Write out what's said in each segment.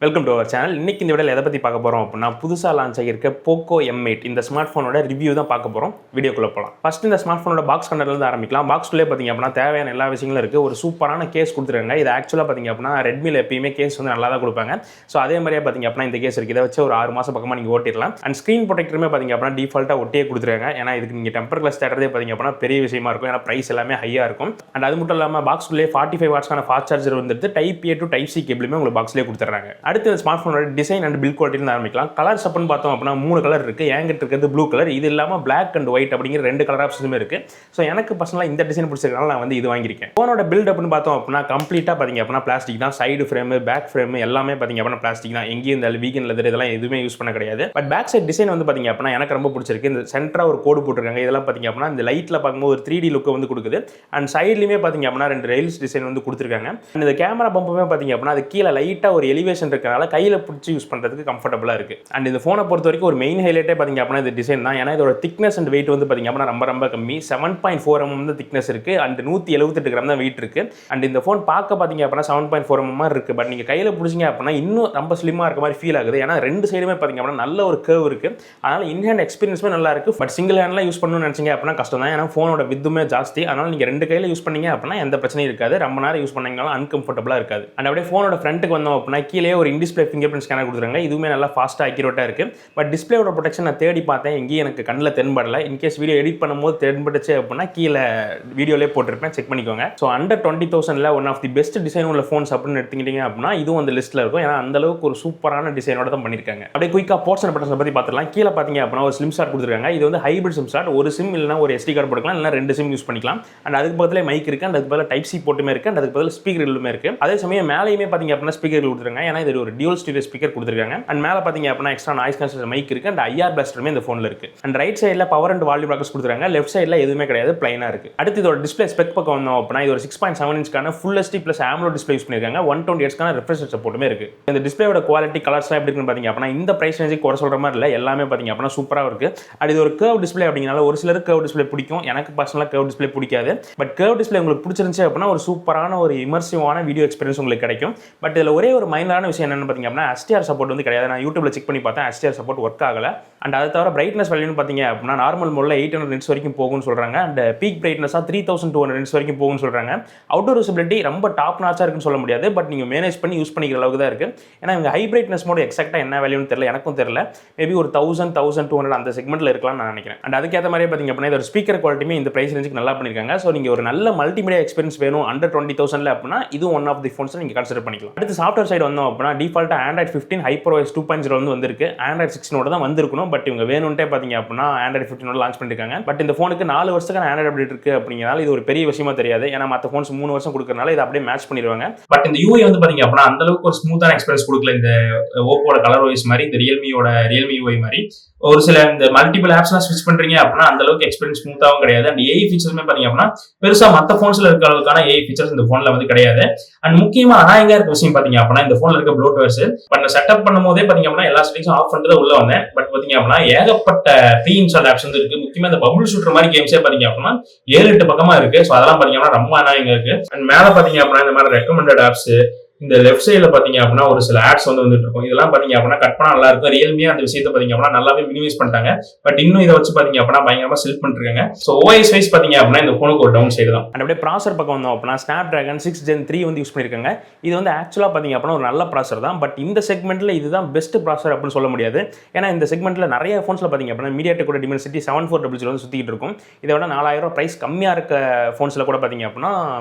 Welcome to our channel. இன்னைக்கு இந்த வீடியோவில் எதை பற்றி பார்க்க போகிறோம் அப்படின்னா, புதுசாக லான்ச் ஆகியிருக்க போக்கோ M8 இந்த ஸ்மார்ட் ஃபோனோட ரிவ்யூ தான் பார்க்க போகிறோம். வீடியோக்குள்ளே போகலாம். ஃபர்ஸ்ட் இந்த ஸ்மார்ட் ஃபோனோட பாக்ஸ் கண்டர்லேருந்து ஆரம்பிக்கலாம். பாக்ஸ்க்குள்ளே பார்த்தீங்க அப்படின்னா தேவையான எல்லா விஷயங்களும் இருக்குது. ஒரு சூப்பரான கேஸ் கொடுத்துருக்காங்க. இது ஆக்சுவலாக பார்த்தீங்க அப்படின்னா ரெட்மியில் எப்பயுமே கேஸ் வந்து நல்லா தான் கொடுப்பாங்க. ஸோ அதே மாதிரியே பார்த்தீங்க அப்படின்னா இந்த கேஸ் இருக்குது. இதை வச்சு ஒரு 6 மாதம் பக்கமாக நீங்கள் ஓட்டிடலாம். அண்ட் ஸ்க்ரீன் ப்ரொடெக்டருமே பார்த்தீங்க அப்படின்னா டிஃபால்ட்டாக ஒட்டியே கொடுத்துருக்காங்க. ஏன்னா இதுக்கு நீங்கள் டெம்பர் கிளாஸ் தேடுறதே பார்த்தீங்க அப்படின்னா பெரிய விஷயமா இருக்கும். ஏன்னா ப்ரைஸ் எல்லாமே ஹையாக இருக்கும். அண்ட் அது மட்டும் இல்லாமல் பாக்ஸ்க்குள்ளே 45 வாட்ஸ்க்கான ஃபாஸ்ட் சார்ஜர் வந்துட்டு type A to type C கேபிளுமே உங்களுக்கு பாக்ஸ்லேயே கொடுத்துட்றாங்க. அடுத்து இந்த ஸ்மார்ட் ஃபோனோட டிசைன் அண்ட் பில்ட் குவாலிட்டின்னு ஆரம்பிக்கலாம். கலர்ஸ் அப்படின்னு பார்த்தோம் அப்படின்னா 3 கலர் இருக்குது. என்கிட்ட இருக்கிறது ப்ளூ கலர், இது இல்லாமல் பிளாக் அண்ட் ஒயிட் அப்படிங்கிற 2 கலர் ஆப்ஷனுமே இருக்குது. ஸோ எனக்கு பர்சனலாக இந்த டிசைன் பிடிச்சிருக்கனால நான் வந்து இது வாங்கியிருக்கேன். ஃபோனோட பில்ட் அப்படின்னு பார்த்தோம் அப்படின்னா கம்ப்ளீட்டாக பார்த்தீங்க அப்படின்னா பிளாஸ்டிக் தான். சைடு ஃப்ரேம், பேக் ஃப்ரேம் எல்லாமே பார்த்தீங்க அப்படின்னா பிளாஸ்டிக் தான். எங்கேயும் இந்த வீகன் லெதர் இதெல்லாம் எதுவுமே யூஸ் பண்ண கிடையாது. பட் பேக் சைட் டிசைன் வந்து பார்த்தீங்க அப்படின்னா எனக்கு ரொம்ப பிடிச்சிருக்கு. இந்த சென்டராக ஒரு கோடு போட்டிருக்காங்க. இதெல்லாம் பார்த்தீங்க அப்படின்னா இந்த லைட்டில் பார்க்கும்போது ஒரு 3D லுக்கை வந்து கொடுக்குது. அண்ட் சைட்லையுமே பார்த்தீங்க அப்படின்னா 2 ரெயில்ஸ் டிசைன் வந்து கொடுத்துருக்காங்க. அண்ட் இந்த கேமரா பம்புமே பார்த்தீங்க அப்படின்னா அது கீழே லைட்டாக ஒரு எலிவேஷன் இருக்கனால கையில் பிடிச்சி யூஸ் பண்ணுறதுக்கு கம்ஃபர்டபுளாக இருக்குது. அண்ட் இந்த ஃபோனை பொறுத்த வரைக்கும் ஒரு மெயின் ஹைலைட்டே பார்த்தீங்க அப்படின்னா இந்த டிசைன் தான். ஏன்னா இதோட திக்னஸ் அண்ட் வெயிட் வந்து பார்த்தீங்க அப்படின்னா ரொம்ப கம்மி. 7.4 mm தான் திக்னஸ் இருக்குது. அண்ட் 178 கிராம் தான் வெயிட் இருக்குது. அண்ட் இந்த ஃபோன் பார்க்க பார்த்தீங்க அப்படின்னா 7.4 mm மாதிரி இருக்குது. பட் நீங்கள் கையில் பிடிச்சிங்க அப்படின்னா இன்னும் ரொம்ப ஸ்லிம்மாக இருக்க மாதிரி ஃபீல் ஆகுது. ஏன்னா 2 சைடுமே பார்த்தீங்க அப்படின்னா நல்ல ஒரு கர்வ் இருக்குது. அதனால் இன்ஹேண்ட் எக்ஸ்பீரியன்ஸுமே நல்லா இருக்குது. பட் சிங்கிள் ஹேண்ட்லாம் யூஸ் பண்ணணும்னு நினச்சிங்க அப்படின்னா கஷ்டம் தான். ஏன்னா ஃபோனோட வித்துமே ஜாஸ்தி. அதனால் நீங்கள் 2 கையில் யூஸ் பண்ணீங்க அப்படின்னா எந்த பிரச்சனையும் இருக்காது. ரொம்ப நேரம் யூஸ் பண்ணீங்கனாலும் அன்கம்ஃபர்டபுளாக இருக்காது. அண்ட் அப்படியே ஃபோனோட ஃப்ரண்ட்டுக்கு வந்தோம் அப்படின்னா கீழே ஒரு இன்டிஸ்பிளே ஃபிங்கர் பிரிண்ட் ஸ்கேனர் கொடுத்துருக்காங்க. இதுவுமே நல்லா ஃபாஸ்ட்டாக அக்யூரேட்டாக இருக்குது. பட் டிஸ்பிளேயோட ப்ரொடெக்ஷன் நான் தேடி பார்த்தேன், எங்கேயும் எனக்கு கண்ணில் தென்படலை. இன்கேஸ் வீடியோ எடிட் பண்ணும்போது தென்பட்டுச்சு அப்படின்னா கீழே வீடியோலேயே போட்டிருப்பேன், செக் பண்ணிக்கோங்க. So under 20,000 one of the best design உள்ள ஃபோன்ஸ் அப்படின்னு எடுத்துக்கிட்டீங்க அப்படின்னா இதுவும் அந்த லிஸ்ட்டில் இருக்கும். ஏன்னா அந்த அளவுக்கு ஒரு சூப்பரான டிசைனோட தான் பண்ணியிருக்காங்க. அப்படியே குயிக்காக போர்ட்ஸ் அண்ட் பட்டன்ஸை பற்றி பார்த்துக்கலாம். கீழே பார்த்தீங்க அப்படின்னா ஒரு சிம் ஸ்லாட் கொடுத்துருக்காங்க. இது வந்து ஹைபிரிட் சிம் ஸ்லாட். ஒரு சிம் இல்லைனா ஒரு SD கார்டு போட்டுக்கலாம், இல்லைனா 2 சிம் யூஸ் பண்ணிக்கலாம். அண்ட் அதுக்கு பக்கத்தில் மைக் இருக்குது. அண்ட் அதுக்கு பதில் டைப் C போட்டுமே இருக்குது. அண்ட் அதுக்கு பதில் ஸ்பீக்கர்களுமே இருக்குது. அதே சமயம் மேலேயுமே பார்த்தீங்க அப்படின்னா ஸ்பீக்கர் கொடுத்துருக்காங்க. ஏன்னா இது ஒரு டியூல் ஸ்டீரியோ ஸ்பீக்கர் கொடுத்துருக்காங்க. அண்ட் மேலே பார்த்தீங்க அப்படின்னா எக்ஸ்ட்ரா நாய்ஸ் கேன்சல் மைக் இருக்குது. அண்ட் IR பிளாஸ்டருமே இந்த ஃபோனில் இருக்குது. அண்ட் ரைட் சைடில் பவர் அண்ட் வால்யூம் ராக்கர்ஸ் கொடுத்துருக்காங்க. லெஃப்ட் சைடில் எதுவுமே கிடையாது, பிளைனாக இருக்குது. அடுத்து இதோட டிஸ்பிளே ஸ்பெக் பக்கம் வந்தோம் அப்படின்னா இது ஒரு 6.7 இன்ச்க்கான full HD + AMOLED display use பண்ணியிருக்காங்க. 120 Hzக்கான ரெஃப்ரெஷ் ரேட் சப்போர்ட்டுமே இருக்குது. இந்த டிஸ்பிளேயோட குவாலிட்டி கலர்ஸ்லாம் எப்படி இருக்குன்னு பார்த்தீங்க அப்படின்னா இந்த பிரைஸ் ரேஞ்சுக்கு குறை சொல்கிற மாதிரி இல்லை, எல்லாமே பார்த்தீங்க அப்படின்னா சூப்பராக இருக்குது. அண்ட் இது ஒரு கர்வ் டிஸ்பிளே அப்படிங்கனால ஒரு சிலருக்கு கர்வ் டிஸ்பிளே பிடிக்கும். எனக்கு பர்சனலாக கர்வ் டிஸ்பிளே பிடிக்காது. பட் கர்வ் டிஸ்பிளே உங்களுக்கு பிடிச்சிருந்துச்சு அப்படின்னா ஒரு சூப்பரான ஒரு இமர்சிவான வீடியோ எக்ஸ்பீரியன்ஸ் உங்களுக்கு கிடைக்கும். பட் இதில் ஒரே ஒரு மைனரான விஷயம் என்னென்னு பார்த்தீங்க அப்படின்னா HDR சப்போர்ட் வந்து கிடையாது. நான் யூடியூப்ல செக் பண்ணி பார்த்தேன், HDR சப்போர்ட் ஒர்க் ஆகலை. அண்ட் அதை தவிர பிரைட்னஸ் வேல்யூன்னு பார்த்தீங்க அப்படின்னா நார்மல் மோடில் 800 nits வரைக்கும் போகும்னு சொல்கிறாங்க. அண்ட் பீக் பிரைட்னஸாக 3200 nits வரைக்கும் போகும்னு சொல்கிறாங்க. அவுட்டோர் விசிபிலிட்டி ரொம்ப டாப் நாச்சாக இருக்குன்னு சொல்ல முடியாது. பட் நீங்கள் மேனேஜ் பண்ணி யூஸ் பண்ணிக்கிற அளவுக்கு தான் இருக்குது. ஏன்னா இங்கே ஹை பிரைட்னஸ் மோட் எக்ஸாக்டாக என்ன வேல்யூன்னு தெரியல, எனக்கும் தெரியல. மேபி ஒரு 1000-1200 அந்த செக்மெண்ட்டில் இருக்கலாம்னு நான் நினைக்கிறேன். அண்ட் அதுக்கேற்ற மாதிரியே பார்த்தீங்க அப்படின்னா இதோட ஸ்பீக்கர் குவாலிட்டியுமே இந்த பிரைஸ் ரேஞ்சுக்கு நல்லா பண்ணியிருக்காங்க. ஸோ நீங்கள் ஒரு நல்ல மல்டிமீடியா எக்ஸ்பீரியன்ஸ் வேணும் அண்டர் 20,000 அப்படின்னா இது ஒன் ஆஃப் தி ஃபோன்ஸ் நீங்கள் கன்சிடர் பண்ணிக்கலாம். அடுத்து சாஃப்ட்வேர் சைடு வந்தோம் அப்படின்னா டிஃபால்ட்டாக Android 15 HyperOS 2.0 வந்திருக்கு. Android 16 தான் வந்திருக்கணும். பட் இவங்க வேணும்ட்டே பார்த்தீங்க அப்படின்னா Android 15 லான்ச் பண்ணிருக்காங்க. பட் இந்த ஃபோனுக்கு 4 வருஷத்துக்கான Android அப்டேட் இருக்குது அப்படிங்கிறனால இது ஒரு பெரிய விஷயமா தெரியாது. ஏன்னா மற்ற ஃபோன்ஸ் 3 வருஷம் கொடுக்கறனால இதை அப்படியே மேட்ச் பண்ணிடுவாங்க. பட் இந்த UI வந்து பார்த்தீங்க அப்படின்னா அந்த அளவுக்கு ஒரு ஸ்மூத்தான எக்ஸ்பீரியன்ஸ் கொடுக்கல. இந்த ஓப்போட கலர் OS மாதிரி, இந்த ரியல்மி UI மாதிரி ஒரு சில இந்த மல்டிபிள் ஆப்ஸ்லாம் ஸ்விட்ச் பண்றீங்க அப்படின்னா அந்த அளவுக்கு எக்ஸ்பீரியன்ஸ் ஸ்மூத்தாகவும் கிடையாது. அண்ட் AI ஃபீச்சர்ஸுமே பார்த்தீங்க அப்படின்னா பெருசா மற்ற ஃபோன்ஸ்ல இருக்க அளவுக்கான AI ஃபீச்சர்ஸ் இந்த ஃபோன்ல வந்து கிடையாது. அண்ட் முக்கியமா அனாயங்கா இருக்க விஷயம் பார்த்தீங்க அப்படின்னா இந்த ஃபோன்ல இருக்க ப்ளூடூத்ஸ். பட் நான் செட்டப் பண்ணும் போதே பார்த்தீங்க அப்படின்னா எல்லா செட்டிங்ஸும் ஆஃப் பண்ணிட்டு தான் உள்ள வந்தேன். பட் பார்த்தீங்க அப்படின்னா ஏகப்பட்ட ப்ரீ இன்ஸ்டால் ஆப்ஸ் வந்து இருக்கு. முக்கியமா இந்த பபுள் ஷூட்டர் மாதிரி கேம்ஸே பார்த்தீங்க அப்படின்னா 7-8 பக்கமா இருக்கு. ஸோ அதெல்லாம் பார்த்தீங்க அப்படின்னா ரொம்ப அனாயங்கா இருக்கு. அண்ட் மேல பார்த்தீங்க அப்படின்னா இந்த மாதிரி ரெக்கமெண்டட் ஆப்ஸ், இந்த லெஃப்ட் சைடில் பார்த்தீங்க அப்படின்னா ஒரு சில ஆட்ஸ் வந்துட்டு இருக்கும். இதெல்லாம் பார்த்தீங்க அப்படின்னா கட் பண்ணா நல்லா இருக்கும். ரியல்மியா அந்த விஷயத்தை பார்த்தீங்க அப்படின்னா நல்லாவே மினிமைஸ் பண்ணிட்டாங்க. பட் இன்னும் இதை வச்சு பார்த்தீங்க அப்படின்னா பயங்கரமா செல் பண்ணிருக்காங்க. ஸோ OS வைஸ் பார்த்தீங்க அப்படின்னா இந்த ஃபோனுக்கு ஒரு டவுன் சைடு தான். அண்ட் அப்படியே ப்ராசர் பக்கம் வந்தோம் அப்படின்னா Snapdragon 6 Gen 3 வந்து யூஸ் பண்ணியிருக்காங்க. இது வந்து ஆக்சுவலாக பார்த்தீங்க அப்படின்னா ஒரு நல்ல ப்ராசர் தான். பட் இந்த செக்மெண்ட்ல இதுதான் பெஸ்ட் ப்ராசர் அப்படின்னு சொல்ல முடியாது. ஏன்னா இந்த செக்மெண்ட்ல நிறைய ஃபோன்ஸ்ல பார்த்தீங்க அப்படின்னா MediaTek Dimensity 7400 வந்து சுத்திட்டு இருக்கும். இதை விட 4000 பிரைஸ் கம்மியாக இருக்க ஃபோன்ஸ்ல கூட பார்த்தீங்க அப்படின்னா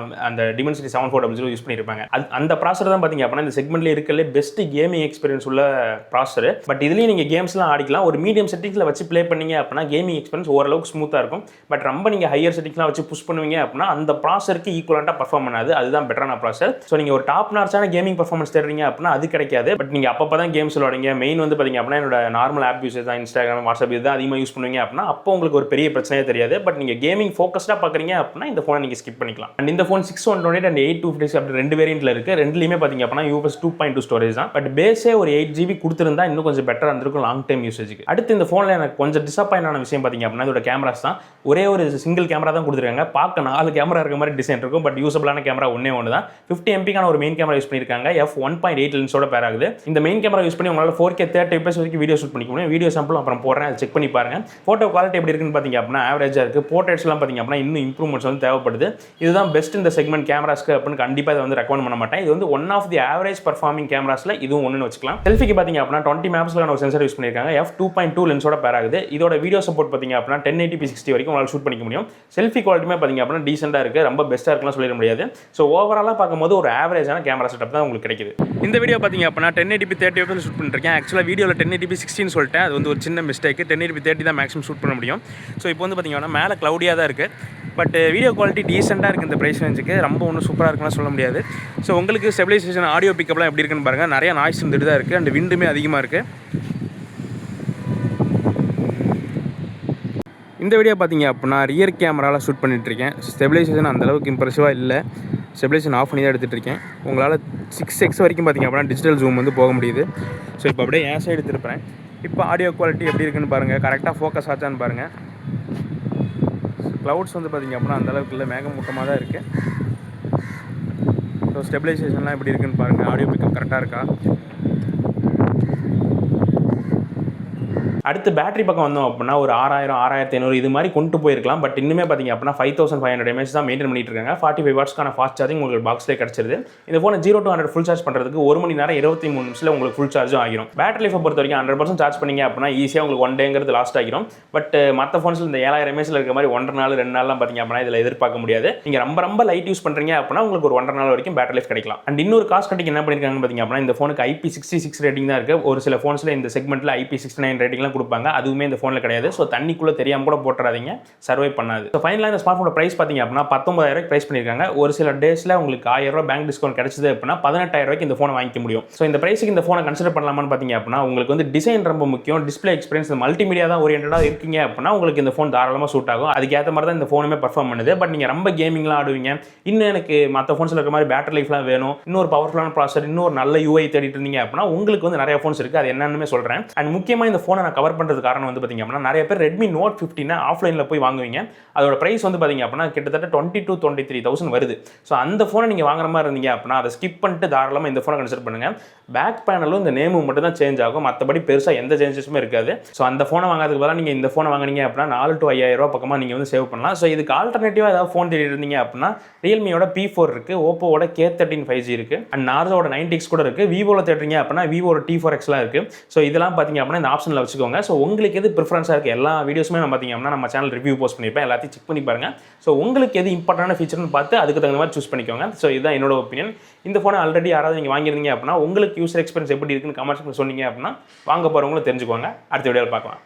அந்த Dimensity 7400 யூஸ் பண்ணியிருப்பாங்க. அந்த ப்ராசர் தான் பார்த்தீங்க அப்படின்னா இந்த செக்மெண்ட்ல இருக்கலே பெஸ்ட் கேமிங் எக்ஸ்பீரியன்ஸ் உள்ள ப்ராசர். பட் இதுலயும் நீங்க கேம்ஸ்லாம் ஆடிக்கலாம். ஒரு மீடியம் செட்டிங்ஸ்ல வச்சு ப்ளே பண்ணீங்க அப்படின்னா கேமிங் எக்ஸ்பீரியன்ஸ் ஓரளவுக்கு ஸ்மூத்தா இருக்கும். பட் ரொம்ப நீங்க ஹையர் செட்டிங்ஸ்லாம் வச்சு புஷ் பண்ணுவீங்க அப்படின்னா அந்த ப்ராசருக்கு ஈக்குவலண்டா பெர்ஃபார்ம் பண்ணாது. அதுதான் பெட்டரான ப்ராசர். ஸோ நீங்க ஒரு டாப் நாச்சான கேமிங் பெர்ஃபார்மன்ஸ் தேடுறீங்க அப்படின்னா அது கிடைக்காது. பட் நீங்க அப்பப்போ தான் கேம்ஸ் விளையாடுங்க, மெயின் வந்து பாத்தீங்க அப்படின்னா என்னோட நார்மல் ஆப் யூசேஜ் தான், இன்ஸ்டாகிராம், வாட்ஸ்அப் இதுதான் அதிகமாக யூஸ் பண்ணுவீங்க அப்படின்னா அப்போ உங்களுக்கு ஒரு பெரிய பிரச்சனையே தெரியாது. பட் நீங்க கேமிங் ஃபோக்கஸ்டா பாக்குறீங்க அப்படின்னா இந்த ஃபோனை நீங்க ஸ்கிப் பண்ணிக்கலாம். அண்ட் இந்த ஃபோன் 6 128 அண்ட் 8 256 அப்படி 2 வேரியன்ட்ல இருக்கு. ரெண்டுலயுமே பார்த்தீங்க அப்படின்னா UFS 2.2 ஸ்டோரேஜ் தான். பட் பேஸே ஒரு 8GB கொடுத்துருந்தா இன்னும் கொஞ்சம் பெட்டராக இருந்திருக்கும் லாங் டைம் யூசேஜுக்கு. அடுத்து இந்த ஃபோனில் எனக்கு கொஞ்சம் டிசப்பாயிண்ட் ஆன விஷயம் பார்த்தீங்க அப்படின்னா இதோட கேமராஸ் தான். ஒரே ஒரு சிங்கிள் கேமரா தான் கொடுத்துருக்காங்க. பார்க்க 4 கேமரா இருக்க மாதிரி டிசைன் இருக்கும். பட் யூசபிளான கேமரா ஒன்று தான். 50 MPக்கான ஒரு மெயின் கேமரா யூஸ் பண்ணியிருக்காங்க. f1.8 லென்ஸோட பேர் ஆகுது. இந்த மெயின் கேமரா யூஸ் பண்ணி உங்களால் 4K 30 fps வரைக்கும் வீடியோ ஷூட் பண்ணிக்க முடியும். வீடியோ சாம்பிள் அப்புறம் போடுறேன், அதை செக் பண்ணி பாருங்க. ஃபோட்டோ குவாலிட்டி எப்படி இருக்குன்னு பார்த்தீங்க அப்படின்னா ஆவரேஜாக இருக்குது. போர்ட்ரேட்ஸ்லாம் பார்த்தீங்க அப்படின்னா இன்னும் இம்ப்ரூவ்மெண்ட்ஸ் வந்து தேவைப்படுது. இதுதான் பெஸ்ட் இந்த செக்மெண்ட் கேமராஸ்க்கு அப்படின்னு கண்டிப்பாக இதை வந்து ரெக்கமெண்ட் பண்ண மாட்டேன். இது வந்து one of the average performing கேமராஸில் இதுவும் ஒன்று வச்சுக்கலாம். செல்ஃபிக்கு பார்த்தீங்க அப்படின்னா 20 மெகாபிக்சலுக்கான ஒரு சென்சர் யூஸ் பண்ணியிருக்காங்க. f2.2 லென்ஸோட பேர் ஆகுது. இதோட வீடியோ சப்போர்ட் பார்த்தீங்க அப்படின்னா 1080p 60 வரைக்கும் உங்களால் ஷூட் பண்ணிக்க முடியும். செல்ஃபி குவாலிட்டியுமே பார்த்தீங்க அப்படின்னா டீசெண்டாக இருக்குது. ரொம்ப பெஸ்ட்டாக இருக்குன்னு சொல்லிட முடியாது. ஸோ ஓவராலாக பார்க்கும்போது ஒரு ஆவரேஜான கேமரா செட்டப் தான் உங்களுக்கு கிடைக்குது. இந்த வீடியோ பார்த்தீங்க அப்படின்னா 1080p 30 fps ஷூட் பண்ணிருக்கேன். ஆக்சுவலாக வீடியோவில் 1080p 60 சொல்லிட்டேன். அது வந்து ஒரு சின்ன மிஸ்டேக். 1080p 30 தான் மேக்ஸிமம் ஷூட் பண்ண முடியும். ஸோ இப்போ வந்து பார்த்தீங்கன்னா மேலே க்ளவுடியாக தான் இருக்குது. பட் வீடியோ குவாலிட்டி டீசெண்டாக இருக்குது. இந்த ப்ரைஸ் ரேஞ்சுக்கு ரொம்ப ஒன்றும் சூப்பராக இருக்குன்னு சொல்ல முடியாது. ஸோ உங்களுக்கு ஸ்டெபிலைசேஷன் ஆடியோ பிக்கப்லாம் எப்படி இருக்குன்னு பாருங்கள். நிறைய நாய்ஸ் இருந்துட்டு தான் இருக்குது. அண்ட் விண்டுமே அதிகமாக இருக்குது. இந்த வீடியோ பார்த்தீங்க அப்படின்னா ரியர் கேமராவில் ஷூட் பண்ணிட்டுருக்கேன். ஸ்டெபிலைசேஷன் அந்தளவுக்கு இம்ப்ரெசிவாக இல்லை. ஸ்டெபிலைசேஷன் ஆஃப் பண்ணி தான் எடுத்துகிட்ருக்கேன். உங்களால் 6x வரைக்கும் பார்த்தீங்க அப்படின்னா டிஜிட்டல் ஜூம் வந்து போக முடியுது. ஸோ இப்போ அப்படியே ஏன் சைடு திருப்புறேன். இப்போ ஆடியோ குவாலிட்டி எப்படி இருக்குன்னு பாருங்கள். கரெக்டாக ஃபோக்கஸ் ஆச்சான்னு பாருங்கள். க்ளவுட்ஸ் வந்து பார்த்தீங்க அப்படின்னா அந்தளவுக்கு இல்லை, மேகமூட்டமாக தான் இருக்குது. ஸோ ஸ்டெபிலைசேஷன்லாம் எப்படி இருக்குன்னு பாருங்கள். ஆடியோ பிக்கப் கரெக்டாக இருக்கா. அடுத்து பேட்டரி பக்கம் வந்தோம் அப்படின்னா ஒரு 6000 6500 இது மாதிரி கொண்டு போயிருக்கலாம். பட் இன்னுமே பார்த்தீங்க அப்படின்னா 5500 mAh தான் மெயின்டைன் பண்ணிட்டு இருக்காங்க. 45 வாட்ஸ்க்கான ஃபாஸ்ட் சார்ஜிங் உங்களுக்கு பாக்ஸ்லேயே கிடச்சிருது. இந்த ஃபோனை 0 to 100 ஃபுல் சார்ஜ் பண்ணுறதுக்கு 1 மணி நேரம் 23 நிமிஷத்தில் உங்களுக்கு ஃபுல் சார்ஜும் ஆகிரும். பேட்டரி லைஃபை பொறுத்த வரைக்கும் 100% சார்ஜ் பண்ணிங்க அப்படின்னா ஈஸியாக உங்களுக்கு 1 டேங்கிறது லாஸ்ட் ஆகிரும். பட் மற்ற ஃபோன்ஸில் இந்த 7000 mAh இருக்க மாதிரி 1.5 நாள் 2 நாள்லாம் பார்த்தீங்க அப்படின்னா இதில் எதிர்பார்க்க முடியாது. நீங்கள் ரொம்ப லைட் யூஸ் பண்ணுறீங்க அப்படின்னா உங்களுக்கு ஒரு 1.5 நாள் வரைக்கும் பேட்டரி லைஃப் கிடைக்கலாம். அண்ட் இன்னொரு காஸ்ட் கட்டிங் என்ன பண்ணியிருக்காங்க பார்த்தீங்க அப்படின்னா இந்த ஃபோனுக்கு IP66 ரேட்டிங் தான் இருக்குது. ஒரு சில ஃபோன்ஸில் இந்த செக்மெண்ட்டில் IP69 ரேட்டிங்லாம் கொடுப்பாங்க. அதுவுமே இந்த ஃபோனில் கிடையாது. ஸோ தண்ணிக்குள்ளே தெரியாமல் கூட போட்டுறாதீங்க, சர்வை பண்ணாது. ஸோ ஃபைனலாக இந்த ஸ்மார்ட் ஃபோனோட ப்ரைஸ் பார்த்தீங்க அப்படின்னா 19000 ப்ரைஸ் பண்ணியிருக்காங்க. ஒரு சில டேஸில் உங்களுக்கு 1000 ரூபா பேங்க் டிஸ்கவுண்ட் கிடைச்சது அப்படின்னா 18000 இந்த ஃபோனை வாங்கிக்க முடியும். ஸோ இந்த ப்ரைஸுக்கு இந்த ஃபோனை கன்சிடர் பண்ணலாமான்னு பார்த்தீங்க அப்படின்னா உங்களுக்கு வந்து டிசைன் ரொம்ப முக்கியம். டிஸ்பிளே எக்ஸ்பீரியன்ஸ் மல்டிமீடியா தான் ஓரியன்டாக இருக்கீங்க அப்படின்னா உங்களுக்கு இந்த ஃபோன் தாராளமாக சூட் ஆகும். அதுக்கேற்ற மாதிரி தான் இந்த ஃபோனுமே பர்ஃபார்ம் பண்ணுது. பட் நீங்கள் ரொம்ப கேமிங்லாம் ஆடுவீங்க, இன்னும் எனக்கு மற்ற ஃபோன்ஸில் இருக்கிற மாதிரி பேட்டரி லைஃப்லாம் வேணும், இன்னொரு பவர்ஃபுல்லான ப்ராசர், இன்னொரு நல்ல UI தேடிட்டு இருந்தீங்க அப்படின்னா உங்களுக்கு வந்து நிறைய ஃபோன்ஸ் இருக்குது. அது என்னன்னு சொல்கிறேன். அண்ட் முக்கியமாக இந்த ஃபோனை நான் கவர் பண்ணுறது காரணம் வந்து பார்த்தீங்க அப்படின்னா நிறைய பேர் Redmi Note 15 ஆஃப்லைனில் போய் வாங்குவீங்க. அதோட ப்ரைஸ் வந்து பார்த்தீங்க அப்படின்னா கிட்டத்தட்ட 22,000-23,000 வருது. ஸோ அந்த ஃபோனை நீங்கள் வாங்குற மாதிரி இருந்தீங்க அப்படின்னா அதை ஸ்கிப் பண்ணிட்டு தாராளமாக இந்த ஃபோனை கன்சிடர் பண்ணுங்கள். பேக் பேனலும் இந்த நேமும் மட்டும் தான் சேஞ்ச் ஆகும், மற்றபடி பெருசாக எந்த சேஞ்சஸுமே இருக்காது. ஸோ அந்த ஃபோனை வாங்கிறதுக்கு பதிலாக நீங்கள் இந்த ஃபோனை வாங்கினீங்க அப்படின்னா 4 to 5000 ரூபா பக்கமாக நீங்கள் வந்து சேவ் பண்ணலாம். ஸோ இதுக்கு ஆல்டர்னேட்டிவாக ஏதாவது ஃபோன் தேடி இருந்தீங்க அப்படின்னா ரியல்மியோட P4 இருக்குது, ஓப்போவோட K13 5G இருக்குது, அண்ட் நார்ஸோட 90X கூட இருக்குது. விவோவில் தேடுறீங்க அப்படின்னா விவோட T4Xலாம் இருக்குது. ஸோ இதெல்லாம் பார்த்தீங்க அப்படின்னா இந்த ஆப்ஷனில் வச்சுக்கோங்க. ஸோ உங்களுக்கு எது ப்ரிஃபரன்ஸாக இருக்குது எல்லா வீடியோஸுமே நம்ம பார்த்தீங்க அப்படின்னா நம்ம சேனல் ரிவ்யூ போஸ்ட் பண்ணியிருப்பேன், எல்லாத்தையும் செக் பண்ணி பாருங்கள். ஸோ உங்களுக்கு எது இம்பார்ட்டன்டான ஃபீச்சர்னு பார்த்து அதுக்கு தகுந்த மாதிரி சூஸ் பண்ணிக்கோங்க. ஸோ இதுதான் என்னோட ஒப்பீனியன். இந்த ஃபோனை ஆல்ரெடி யாராவது நீங்கள் வாங்கியிருந்தீங்க அப்படின்னா உங்களுக்கு யூசர் எக்ஸ்பீரியன்ஸ் எப்படி இருக்குன்னு கமெண்ட்ஸ் சொன்னீங்க அப்படின்னா வாங்க போகிறவங்களும் தெரிஞ்சுக்கோங்க. அடுத்த வீடியோவில் பார்க்கலாம்.